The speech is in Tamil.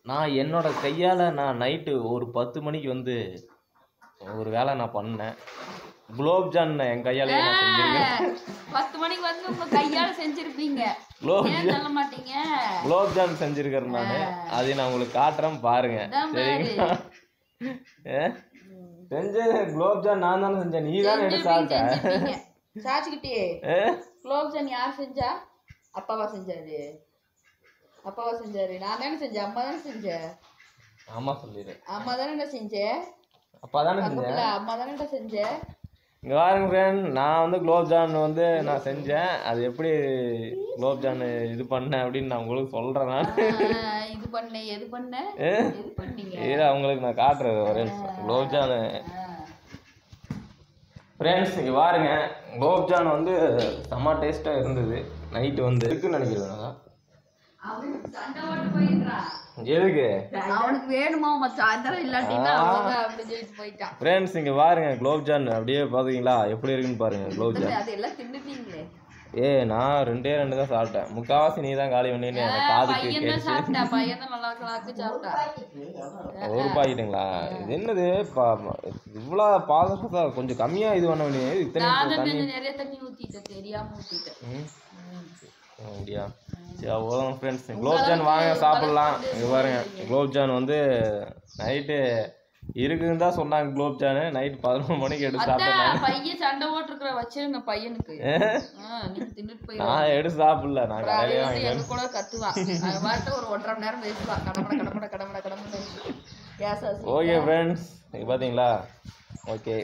நான் என்னோட கையால் நான் நைட்டு ஒரு 10 மணிக்கு வந்து ஒரு வேலை நான் பண்ணேன். குலோப்ஜான் என் கையாலேயே நான் செஞ்சிருக்கேன். 10 மணிக்கு வந்து உங்க கையால செஞ்சிருப்பீங்க. ஏன் சொல்ல மாட்டீங்க? குலோப்ஜான் செஞ்சிருக்கேன் நான். அதை நான் உங்களுக்கு காட்டுறேன் பாருங்க. சரிங்களா? செஞ்சது குலோப்ஜான் நான் தானே செஞ்சேன். நீ தானே எடுத்து சாப்பிட்ட. சாச்சிக்கிட்டே குலோப்ஜான் யார் செஞ்சா? அப்பாவா செஞ்சாரு. அப்பாவா செஞ்சாரு. நான் தானே செஞ்சேன். அம்மா தானே செஞ்சேன். ஆமா சொல்லிடு. அம்மா தானே செஞ்சேன். அப்பா தானே செஞ்சேன். அம்மா தானே செஞ்சேன். இங்கே பாருங்க ஃப்ரெண்ட், நான் வந்து குலோப்ஜான் வந்து நான் செஞ்சேன். அது எப்படி குலோப்ஜான் இது பண்ணேன் அப்படின்னு நான் உங்களுக்கு சொல்கிறேன். நான் இது பண்ணேன் எது பண்ணேன் எது பண்ணீங்க இது அவங்களுக்கு நான் காட்டுறது ஒரே குலோப்ஜான். ஃப்ரெண்ட்ஸ் இங்கே பாருங்க, குலோப்ஜான் வந்து செம்ம டேஸ்ட்டாக இருந்தது. நைட்டு வந்து இருக்குன்னு நினைக்கிறேன். எதுக்கு அவனுக்கு வேணுமா சாயந்தரம் இல்லாட்டினா அப்படின்னு சொல்லிட்டு போயிட்டான். ஃப்ரெண்ட்ஸ் இங்கே பாருங்க, குலோப்ஜான் அப்படியே பார்த்தீங்களா எப்படி இருக்குன்னு பாருங்க. குலோப்ஜான் அதெல்லாம் தின்னுட்டீங்களே. நான் 2 தான் சாப்பிட்டேன். முக்காவாசி நீ தான் காலி பண்ணின்னு எனக்கு காதுக்கு கேட்டுச்சு. பையன் தான் நல்லா சாப்பிட்டா. ஒரு பாக்கெட்டுங்களா? இது என்னது இவ்வளோ பாதகத்தா? கொஞ்சம் கம்மியா இது பண்ண வேண்டியது. இத்தனை நிறைய தண்ணி ஊத்திட்டேன், தெரியாம ஊத்திட்டேன். அப்படியா? சரி அவ்வளோதான் ஃப்ரெண்ட்ஸ். குலோப்ஜான் வாங்க சாப்பிட்லாம். இங்கே பாருங்க, குலோப்ஜான் வந்து நைட்டு இருக்குன்னு தான் சொன்னாங்க. குலோப்ஜானு நைட்டு 11 மணிக்கு எடுத்து சாப்பிட்டேன். பையன் சண்டை ஓட்டுருக்குற வச்சிருங்க பையனுக்கு. நான் எடுத்து சாப்பிடல, நான் கடையிலே வாங்கி கூட கத்துவான். அது மாதிரி ஒரு 1.5 மணி நேரம் பேசுவான். கடமட. ஓகே ஃப்ரெண்ட்ஸ், பார்த்தீங்களா? ஓகே.